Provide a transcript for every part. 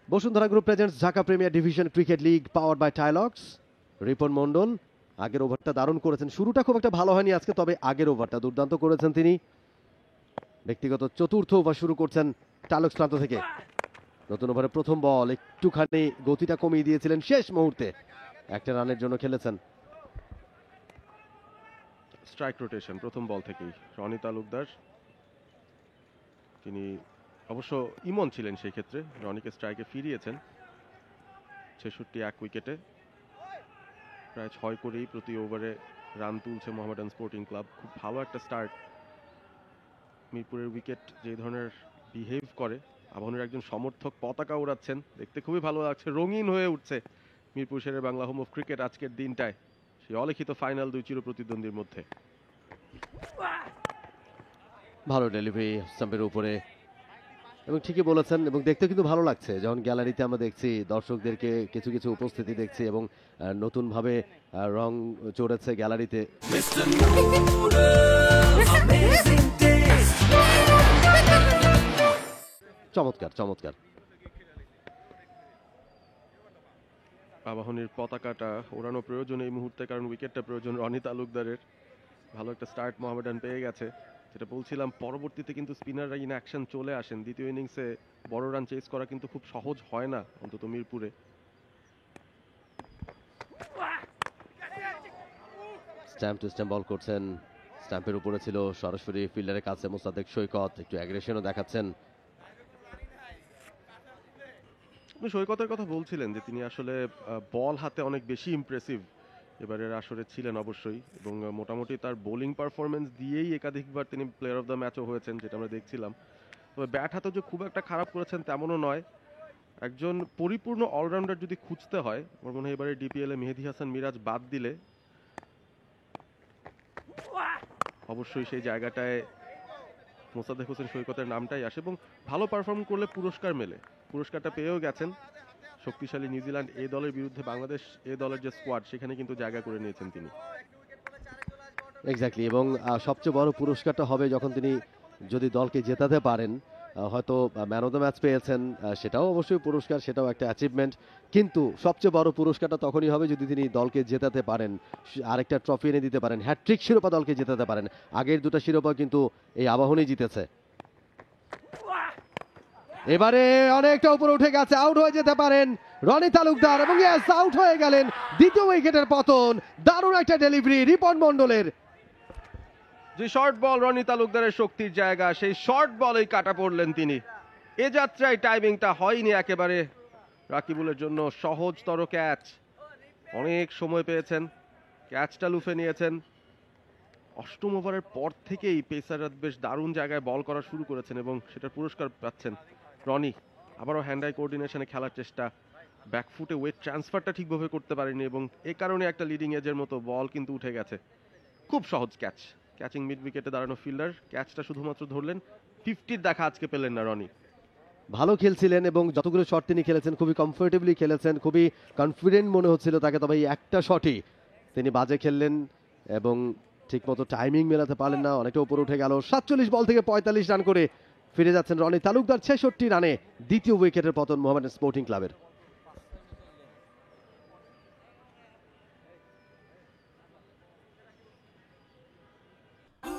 Bashundhara group presents Dhaka premier division cricket league powered by Tilex. Ripon Mondal আগের ওভারটা দারুণ করেছেন, শুরুটা খুব একটা ভালো হয়নি আজকে, তবে আগের ওভারটা দুর্দান্ত করেছেন তিনি। ব্যক্তিগত চতুর্থ ওভার শুরু করছেন টাইলক্স প্রান্ত থেকে। নতুন ওভারে প্রথম বল, একটুখানি গতিটা কমিয়ে দিয়েছিলেন শেষ মুহূর্তে, একটা রানের জন্য খেলেছেন। স্ট্রাইক রোটেশন প্রথম বল থেকেই রনি তালুকদার, তিনি অবশ্য ইমন ছিলেন সেই ক্ষেত্রে, রনিকে স্ট্রাইকে ফিরিয়েছেন। ৬৬ এক উইকেটে, প্রায় ৬ করেই প্রতি ওভারে রান তুলছে মোহামেডান স্পোর্টিং ক্লাব। খুব ভালো একটা স্টার্ট। মিরপুরের উইকেট যে ধরনের বিহেভ করে, আবাহনীর একজন সমর্থক পতাকা উড়াচ্ছেন, দেখতে খুবই ভালো লাগছে, রঙিন হয়ে উঠছে মিরপুর শেরের বাংলা হোম অফ ক্রিকেট আজকের দিনটায়, সেই অলিখিত ফাইনাল দুই চির প্রতিদ্বন্দ্বীর মধ্যে। ভালো ডেলিভারি স্টাম্পের উপরে, এবং ঠিকই বলেছেন, এবং দেখতে কিন্তু ভালো লাগছে যখন গ্যালারিতে আমরা দেখছি দর্শকদেরকে, কিছু কিছু উপস্থিতি দেখছি, এবং নতুনভাবে রং চড়েছে গ্যালারিতে। চমৎকার চমৎকার। আবাহনীর পতাকাটা ওড়ানো প্রয়োজন এই মুহূর্তে, কারণ উইকেটটা প্রয়োজন রনি তালুকদারের। ভালো একটা স্টার্ট মোহামেডান পেয়ে গেছে, যেটা বলছিলাম পরবর্তীতে কিন্তু স্পিনাররা ইন অ্যাকশন চলে আসেন। দ্বিতীয় ইনিংসে বড় রান চেস করা কিন্তু খুব সহজ হয় না, অন্তত মিরপুরে। স্ট্যাম্প টু স্ট্যাম্প বল করছেন, স্ট্যাম্পের উপরে ছিল সরাসরি ফিল্ডারের কাছে মোসাদ্দেক সৈকত, একটু অ্যাগ্রেশনও দেখাচ্ছেন। সৈকতের কথা বলছিলেন যে তিনি আসলে বল হাতে অনেক বেশি ইমপ্রেসিভ এবারের আসরে ছিলেন অবশ্যই, এবং মোটামুটি তার বোলিং পারফরমেন্স দিয়েই একাধিকবার তিনি প্লেয়ার অফ দ্য ম্যাচও হয়েছেন, যেটা আমরা দেখছিলাম। তবে ব্যাট হাতে যে খুব একটা খারাপ করেছেন তেমনও নয়। একজন পরিপূর্ণ অলরাউন্ডার যদি খুঁজতে হয়, আমার মনে হয় এবারে ডিপিএল এ মেহেদী হাসান মিরাজ বাদ দিলে অবশ্যই সেই জায়গাটায় মোসাদ্দেক হোসেন সৈকতের নামটাই আসে, এবং ভালো পারফর্ম করলে পুরস্কার মেলে। পুরস্কারটা পেয়েও গেছেন। শক্তিশালী নিউজিল্যান্ড এ দলের বিরুদ্ধে বাংলাদেশ এ দলের যে স্কোয়াড, সেখানে কিন্তু জায়গা করে নিয়েছেন তিনি। এক্স্যাক্টলি, এবং সবচেয়ে বড় পুরস্কারটা হবে যখন তিনি যদি দলকে জেতাতে পারেন। হয়তো ম্যান অফ দ্য ম্যাচ পেয়েছেন, সেটাও অবশ্যই পুরস্কার, সেটাও একটা অ্যাচিভমেন্ট, কিন্তু সবচেয়ে বড় পুরস্কারটা তখনই হবে যদি তিনি দলকে জেতাতে পারেন, আরেকটা ট্রফি এনে দিতে পারেন, হ্যাটট্রিক শিরোপা দলকে জেতাতে পারেন। আগের দুটো শিরোপা কিন্তু এই আবাহনী জিতেছে। এবারে অনেকটা উপরে উঠে গেছে, আউট হয়ে যেতে পারেন রনি তালুকদার, এবং ইয়েস, আউট হয়ে গেলেন। দ্বিতীয় উইকেটের পতন, দারুণ একটা ডেলিভারি রিপন মন্ডলের। যে শর্ট বল রনি তালুকদারের শক্তির জায়গা, সেই শর্ট বলেই কাটা পড়লেন তিনি। এ যাত্রায় টাইমিংটা হয়নি একেবারে রাকিবুলের জন্য। সহজতর ক্যাচ, অনেক সময় পেয়েছেন, ক্যাচটা লুফে নিয়েছেন। অষ্টম ওভারের পর থেকেই পেসাররা বেশ দারুণ জায়গায় বল করা শুরু করেছেন, এবং সেটার পুরস্কার পাচ্ছেন রনি। আবারও হ্যান্ড আই কোঅর্ডিনেশনে খেলার চেষ্টা, ব্যাকফুটে ওয়েট ট্রান্সফারটা ঠিকভাবে করতে পারেনি, এবং এ কারণে একটা লিডিং এজের মতো বল কিন্তু উঠে গেছে। খুব সহজ ক্যাচ, ক্যাচিং মিড উইকেটে দাঁড়ানো ফিল্ডার ক্যাচটা শুধুমাত্র ধরলেন। 50 দেখা আজকে পেলেন না রনি। ভালো খেলছিলেন, এবং যতগুলো শট তিনি খেলেছেন খুবই কমফোর্টেবলি খেলেছেন, খুবই কনফিডেন্ট মনে হচ্ছিল তাকে, তবে এই একটা শটই তিনি বাজে খেললেন এবং ঠিকমতো টাইমিং মেলাতে পারলেন না। অনেকটা উপরে উঠে গেল, 47 বল থেকে 45 রান করে ফিরে যাচ্ছেন রনি তালুকদার। 66 রানে দ্বিতীয় উইকেটের পতন মোহামেডান স্পোর্টিং ক্লাবের।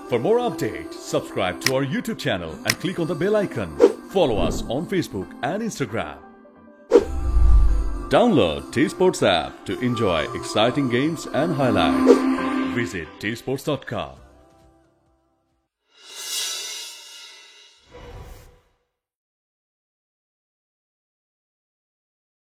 For more updates, subscribe to our YouTube channel and click on the bell icon. Follow us on Facebook and Instagram. Download T-Sports app to enjoy exciting games and highlights. Visit tsports.com.